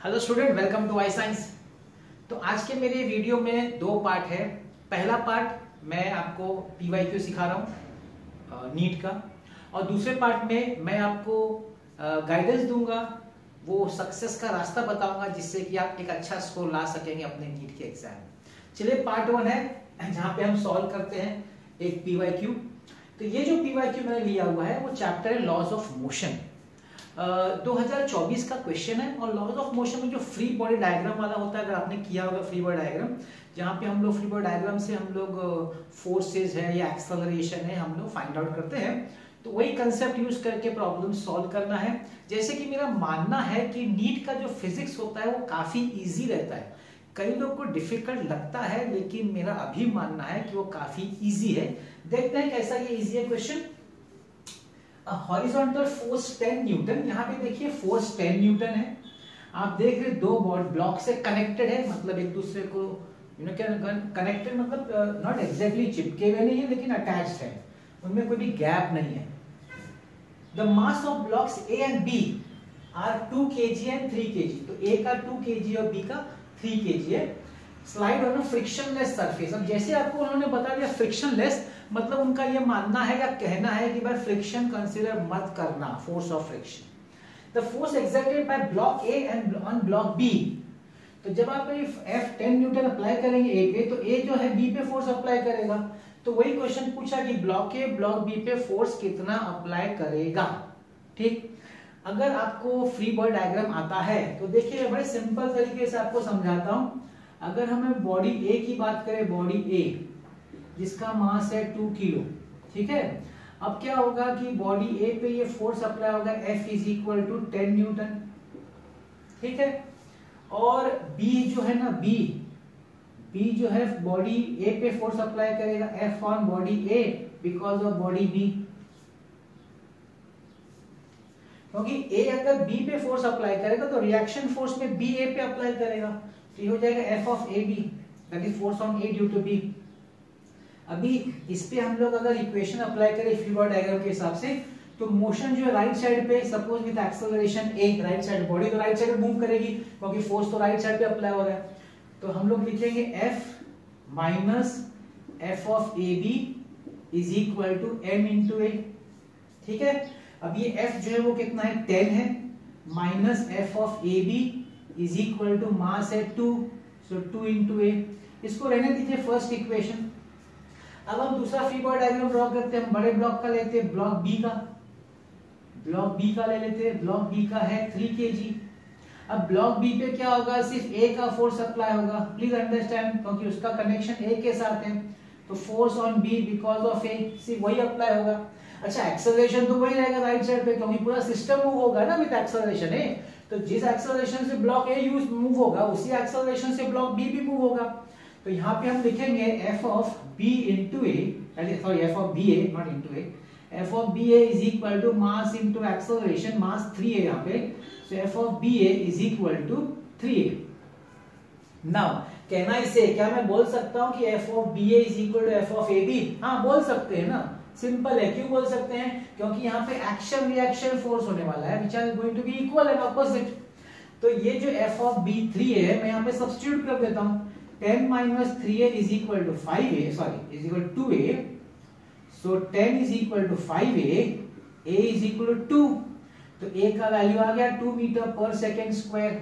Hello student, welcome to I science. तो आज के मेरे वीडियो में दो पार्ट है। पहला पार्ट मैं आपको पीवाईक्यू सिखा रहा हूँ नीट का, और दूसरे पार्ट में मैं आपको गाइडेंस दूंगा, वो सक्सेस का रास्ता बताऊंगा जिससे कि आप एक अच्छा स्कोर ला सकेंगे अपने नीट के एग्जाम में। चलिए, पार्ट 1 है जहाँ पे हम सॉल्व करते हैं एक पीवाईक्यू। तो ये जो पीवाईक्यू मैंने लिया हुआ है वो चैप्टर है लॉज ऑफ मोशन। 2024 का क्वेश्चन है, और लॉज ऑफ मोशन में जो फ्री बॉडी डायग्राम वाला होता है, अगर आपने किया होगा फ्री बॉडी डायग्राम, जहाँ पे हम लोग फ्री बॉडी डायग्राम से हम लोग फोर्सेज है या एक्सेलरेशन है हम लोग फाइंड आउट करते हैं, तो वही कंसेप्ट यूज करके प्रॉब्लम सॉल्व करना है। जैसे कि मेरा मानना है कि नीट का जो फिजिक्स होता है वो काफी इजी रहता है। कई लोग को डिफिकल्ट लगता है, लेकिन मेरा अभी मानना है कि वो काफी इजी है। देखते हैं कैसा ये इजी है क्वेश्चन। हॉरिजॉन्टल फोर्स 10 न्यूटन, यहाँ पे देखिए फोर्स 10 न्यूटन है। आप देख रहे दो ब्लॉक से कनेक्टेड है, मतलब एक दूसरे को कनेक्टेड, मतलब नॉट एग्जैक्टली चिपके हुए नहीं है लेकिन अटैच्ड है, उनमें कोई भी गैप नहीं है। The mass of blocks A and B are 2 kg and 3 kg। तो ए का 2 kg और बी का 3 kg है। Slide on a frictionless surface. अब जैसे आपको उन्होंने बता दिया फ्रिक्शनलेस, मतलब उनका ये मानना है या कहना है कि भाई फ्रिक्शन कंसीडर मत करना, force of friction. The force exerted by block A and on block B. तो जब आप F 10 न्यूटन अप्लाई करेंगे ए पे, तो ए जो है बी पे फोर्स अप्लाई करेगा। तो वही क्वेश्चन पूछा कि ब्लॉक ए ब्लॉक बी पे फोर्स कितना अप्लाई करेगा। ठीक, अगर आपको फ्री बॉडी डायग्राम आता है तो देखिए बड़े सिंपल तरीके से आपको समझाता हूं। अगर हमें बॉडी ए की बात करें, बॉडी ए जिसका मास है 2 किलो, ठीक है। अब क्या होगा कि बॉडी ए पे ये फोर्स अप्लाई होगा F is equal to 10 newton, ठीक है। और बी जो है ना, बी जो है बॉडी ए पे फोर्स अप्लाई करेगा F on body A because of body B, क्योंकि ए अगर बी पे फोर्स अप्लाई करेगा तो रिएक्शन फोर्स में बी ए पे अप्लाई करेगा, तो ये हो जाएगा F of A B, that is force on A due to B. अभी इस पे हम लोग अगर इक्वेशन अप्लाई करें फ्री बॉडी डायग्राम के हिसाब से, तो मोशन जो है राइट साइड पे, suppose with acceleration A, right side body तो राइट साइड मूव करेगी क्योंकि फोर्स तो राइट साइड पे अप्लाई हो रहा है। तो हम लोग लिखेंगे F minus F of A B is equal to m into A, ठीक है। अब ये F जो है वो कितना है, 10 है, minus F of A B is equal to mass है 2, सो 2 इंटू ए। इसको रहने दीजिए फर्स्ट इक्वेशन। अब हम दूसरा फ्री बॉडी डायग्राम ड्रॉ करते हैं। हम बड़े ब्लॉक का लेते हैं, ब्लॉक बी का ले लेते हैं। ब्लॉक बी का है 3 kg। अब ब्लॉक बी पे क्या होगा, सिर्फ ए का फोर्स अप्लाई होगा, प्लीज अंडरस्टैंड, क्योंकि उसका कनेक्शन ए के साथ है। तो force on B because of A, सिर्फ वही अप्लाई होगा। अच्छा, एक्सेलरेशन तो वही रहेगा राइट साइड पे, क्योंकि पूरा सिस्टम मूव होगा ना विद एक्सेलरेशन ए। तो जिस एक्सेलरेशन से ब्लॉक ए मूव होगा, उसी एक्सेलरेशन से ब्लॉक बी भी मूव होगा। तो यहाँ पे हम लिखेंगे F of B into A, sorry F of B A, not into A. F of B A is equal to mass into acceleration, mass 3 है यहाँ पे, so F of B A is equal to 3a। Now कहना इसे, क्या मैं बोल सकता हूँ कि F of B A is equal to F of A B? हाँ, बोल सकते हैं ना, सिंपल है। क्यों बोल सकते हैं? क्योंकि यहाँ पे एक्शन रिएक्शन फोर्स होने वाला है which are going to be equal and opposite. तो ये जो F ऑफ बी 3 है, मैं यहाँ पे सब्स्टिट्यूट कर देता हूँ। 10 minus 3a is equal to 5a, sorry, is equal to 2a. So 10 is equal to 5a, a is equal to 2. तो a का वैल्यू आ गया 2 मीटर पर सेकेंड स्क्वायर,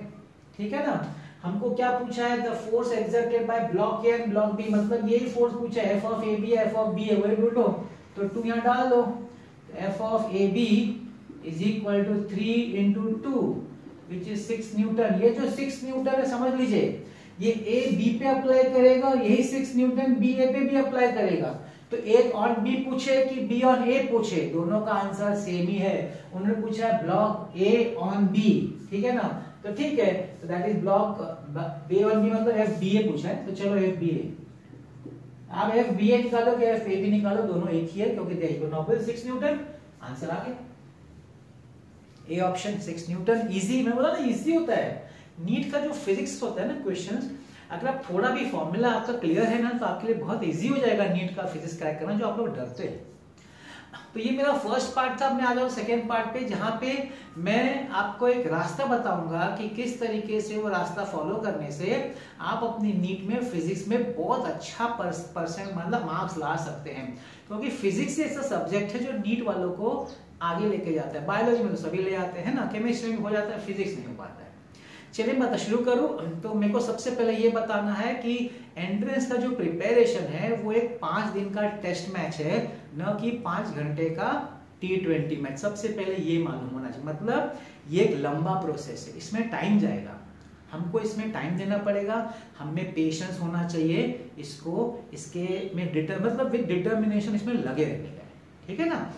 ठीक है ना। हमको क्या पूछा है, the force exerted by block A and block B, मतलब यही फोर्स पूछा है, F of A B F of B है, वही ढूंढो। तो 2 यहाँ डाल दो, F of A B is equal to 3 into 2 which is 6 newton. ये जो 6 न्यूटन है समझ लीजिए, ये ए बी पे अप्लाई करेगा और यही 6 न्यूटन बी ए पे भी अप्लाई करेगा। तो एक ऑन बी पूछे कि बी ऑन ए पूछे, दोनों का आंसर सेम ही है। उन्होंने पूछा है ब्लॉक ए ऑन बी, ठीक है ना, तो ठीक है। तो that is block B on B, मतलब एफ बी ए पूछा है, तो चलो एफ बी ए। आप एफ बी ए निकालो कि एफ ए बी निकालो, दोनों एक ही है, क्योंकि देखो 6 न्यूटन आंसर आ गया। A option 6 Newton. इजी, मैं बोला ना इजी होता है। नीट का जो फिजिक्स होता है ना क्वेश्चंस, अगर आप थोड़ा भी फॉर्मूला आपका क्लियर है ना, तो आपके लिए बहुत इजी हो जाएगा नीट का फिजिक्स क्रैक करना, जो आप लोग डरते हैं। तो ये मेरा फर्स्ट पार्ट था। अब मैं आ जाऊँ सेकेंड पार्ट पे, जहाँ पे मैं आपको एक रास्ता बताऊंगा कि किस तरीके से वो रास्ता फॉलो करने से आप अपनी नीट में फिजिक्स में बहुत अच्छा परसेंट मतलब मार्क्स ला सकते हैं। क्योंकि फिजिक्स ऐसा सब्जेक्ट है जो नीट वालों को आगे लेके जाता है। बायोलॉजी में तो सभी ले जाते हैं ना, केमिस्ट्री में हो जाता है, फिजिक्स नहीं हो पाता है। चलिए मैं शुरू करूं तो मेरे को सबसे पहले ये बताना है कि एंट्रेंस का जो प्रिपरेशन है वो एक 5 दिन का टेस्ट मैच है, न कि 5 घंटे का T20 मैच। सबसे पहले ये मालूम होना चाहिए, मतलब ये एक लंबा प्रोसेस है, इसमें टाइम जाएगा, हमको इसमें टाइम देना पड़ेगा, हमें पेशेंस होना चाहिए, इसको इसके में मतलब विद डिटर्मिनेशन इसमें लगे रहने का, ठीक है ना।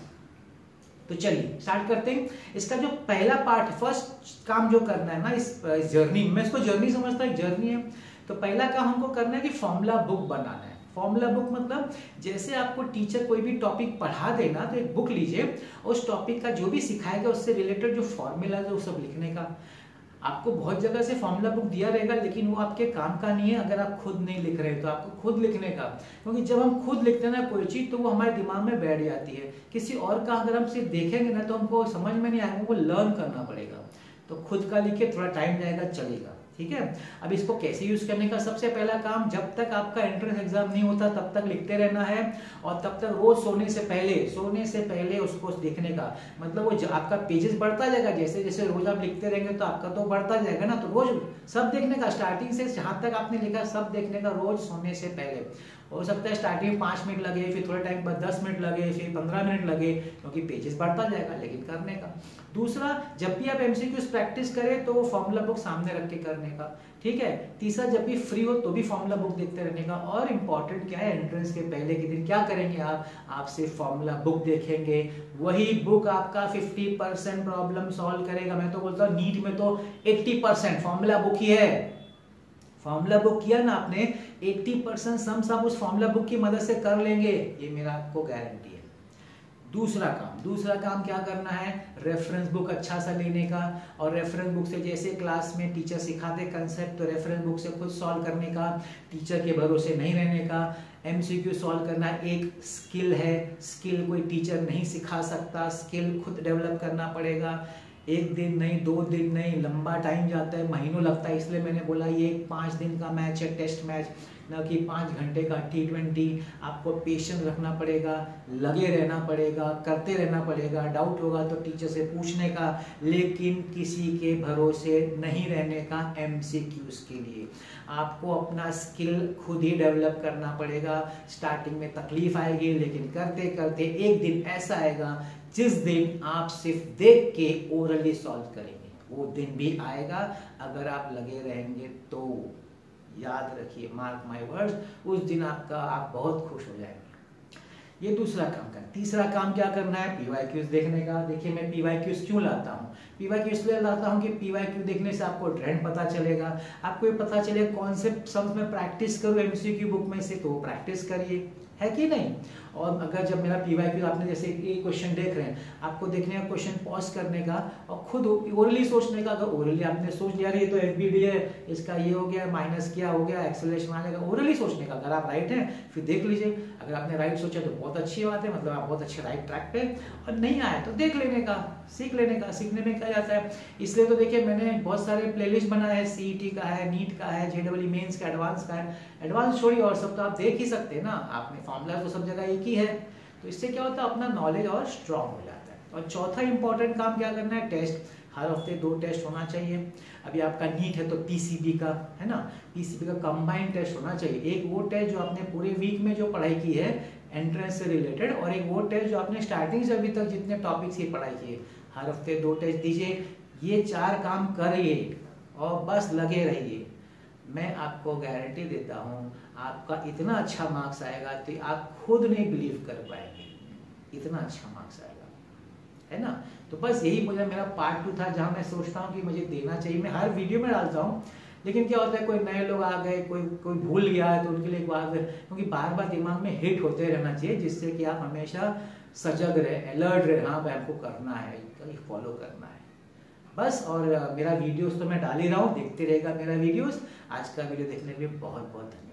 तो चलिए स्टार्ट करते हैं। इसका जो पहला पार्ट, फर्स्ट काम जो करना है ना इस जर्नी में, इसको जर्नी समझता है, जर्नी है। तो पहला काम हमको करना है कि फॉर्मूला बुक बनाना है। फॉर्मूला बुक मतलब जैसे आपको टीचर कोई भी टॉपिक पढ़ा देना तो एक बुक लीजिए, उस टॉपिक का जो भी सिखाएगा उससे रिलेटेड जो फॉर्मूला है वो सब लिखने का। आपको बहुत जगह से फॉर्मूला बुक दिया रहेगा, लेकिन वो आपके काम का नहीं है अगर आप खुद नहीं लिख रहे, तो आपको खुद लिखने का। क्योंकि जब हम खुद लिखते हैं ना कोई चीज, तो वो हमारे दिमाग में बैठ जाती है। किसी और का अगर हम सिर्फ देखेंगे ना तो हमको समझ में नहीं आएगा, वो लर्न करना पड़ेगा। तो खुद का लिखे, थोड़ा टाइम जाएगा, चलेगा, ठीक है। अब इसको कैसे यूज करने का, सबसे पहला काम, जब तक आपका एंट्रेंस एग्जाम नहीं होता तब तक लिखते रहना है, और तब तक रोज सोने से पहले उसको देखने का। मतलब वो आपका पेजेस बढ़ता जाएगा, जैसे जैसे रोज आप लिखते रहेंगे तो आपका तो बढ़ता जाएगा ना। तो रोज सब देखने का, स्टार्टिंग से जहां तक आपने लिखा सब देखने का, रोज सोने से पहले। हो सकता है स्टार्टिंग में 5 मिनट लगे, फिर थोड़े टाइम बाद 10 मिनट लगे, फिर 15 मिनट लगे, क्योंकि पेजेस बढ़ता जाएगा, लेकिन करने का। दूसरा, जब भी आप एमसीक्यूज प्रैक्टिस करें तो वो फॉर्मूला बुक सामने रख के करने का, ठीक है। तीसरा, जब भी फ्री हो तो भी फॉर्मूला बुक देखते रहने का। और इम्पोर्टेंट क्या है, एंट्रेंस के पहले के दिन क्या करेंगे आप सिर्फ फॉर्मूला बुक देखेंगे। वही बुक आपका 50% प्रॉब्लम सॉल्व करेगा। मैं तो बोलता हूँ नीट में तो 80% फॉर्मूला बुक ही है। फॉर्मूला बुक किया ना आपने, 80% सम्स आप उस फॉर्मूला बुक की मदद से कर लेंगे, ये मेरा आपको गारंटी है। दूसरा काम क्या करना है, रेफरेंस बुक अच्छा सा लेने का। और रेफरेंस बुक से जैसे क्लास में टीचर सिखाते कंसेप्ट, तो रेफरेंस बुक से खुद सॉल्व करने का, टीचर के भरोसे नहीं रहने का। एमसीक्यू सॉल्व करना एक स्किल है, स्किल कोई टीचर नहीं सिखा सकता, स्किल खुद डेवलप करना पड़ेगा। 1 दिन नहीं, 2 दिन नहीं, लंबा टाइम जाता है, महीनों लगता है। इसलिए मैंने बोला ये 5 दिन का मैच है, टेस्ट मैच, न कि 5 घंटे का T20। आपको पेशेंस रखना पड़ेगा, लगे रहना पड़ेगा, करते रहना पड़ेगा। डाउट होगा तो टीचर से पूछने का, लेकिन किसी के भरोसे नहीं रहने का। एमसीक्यूज के लिए आपको अपना स्किल खुद ही डेवलप करना पड़ेगा। स्टार्टिंग में तकलीफ आएगी, लेकिन करते करते एक दिन ऐसा आएगा जिस दिन आप सिर्फ देख के ओरली सॉल्व करेंगे। वो दिन भी आएगा अगर आप लगे रहेंगे तो। याद रखिए, मार्क माय वर्ड्स, उस दिन आप बहुत खुश हो जाएंगे। ये दूसरा काम करना। तीसरा काम क्या करना है, पीवाईक्यूज देखने का। देखिए मैं पीवाईक्यूज क्यों लाता हूँ, पीवाईक्यूज इसलिए लाता हूँ कि पीवाईक्यू देखने से आपको ट्रेंड पता चलेगा, आपको ये पता चलेगा कौन से सम्स में प्रैक्टिस करूँ एमसीक्यू बुक में से, तो प्रैक्टिस करिए, है कि नहीं। और अगर जब मेरा पीवाईक्यू आपने जैसे एक क्वेश्चन देख रहे हैं, आपको देखने का, क्वेश्चन पॉज करने का और खुद ओरली सोचने का। अगर ओरली आपने सोच लिया ये तो एफबीडी है, इसका ये हो गया, माइनस क्या हो गया, एक्सेलरेशन आने का, ओरली सोचने का। अगर आप राइट हैं फिर देख लीजिए, अगर आपने राइट सोचा तो बहुत अच्छी बात है, मतलब आप बहुत अच्छे राइट ट्रैक पे। और नहीं आया तो देख लेने का, सीख लेने का। सीखने में क्या जाता है। इसलिए तो देखिए मैंने बहुत सारे प्लेलिस्ट बनाए हैं, सीईटी का है, नीट का है, जेडब्ल्यू मेंस का, एडवांस का है। एडवांस छोड़िए और सब तो आप देख ही सकते हैं ना, आपने फॉर्मूला तो सब जगह एक ही है। तो इससे क्या होता है, अपना नॉलेज और स्ट्रांग हो जाता है। और चौथा इंपॉर्टेंट काम क्या करना है, टेस्ट। हर हफ्ते 2 टेस्ट होना चाहिए। अभी आपका नीट है तो पीसीबी का है ना, पीसीबी का कंबाइंड टेस्ट होना चाहिए। एक वो टेस्ट जो आपने पूरे वीक में जो पढ़ाई की है एंट्रेंस से रिलेटेड, और एक वो टेस्ट जो आपने स्टार्टिंग से अभी तक जितने टॉपिक्स की पढ़ाई की है। हर हफ्ते 2 टेस्ट दीजिए। ये 4 काम करिए और बस लगे रहिए। मैं आपको गारंटी देता हूँ आपका इतना अच्छा मार्क्स आएगा तो आप खुद नहीं बिलीव कर पाएंगे, इतना अच्छा मार्क्स आएगा, है ना। तो बस यही मुझे मेरा पार्ट 2 था, जहाँ मैं सोचता हूँ कि मुझे देना चाहिए। मैं हर वीडियो में डालता हूँ, लेकिन क्या होता है कोई नए लोग आ गए, कोई भूल गया है, तो उनके लिए क्योंकि बार बार दिमाग में हिट होते रहना चाहिए, जिससे कि आप हमेशा सजग रहे, अलर्ट रहे। हाँ भाई हमको करना है, फॉलो करना है बस। और मेरा वीडियोस तो मैं डाल ही रहा हूँ, देखते रहेगा मेरा वीडियोस। आज का वीडियो देखने के लिए बहुत बहुत धन्यवाद।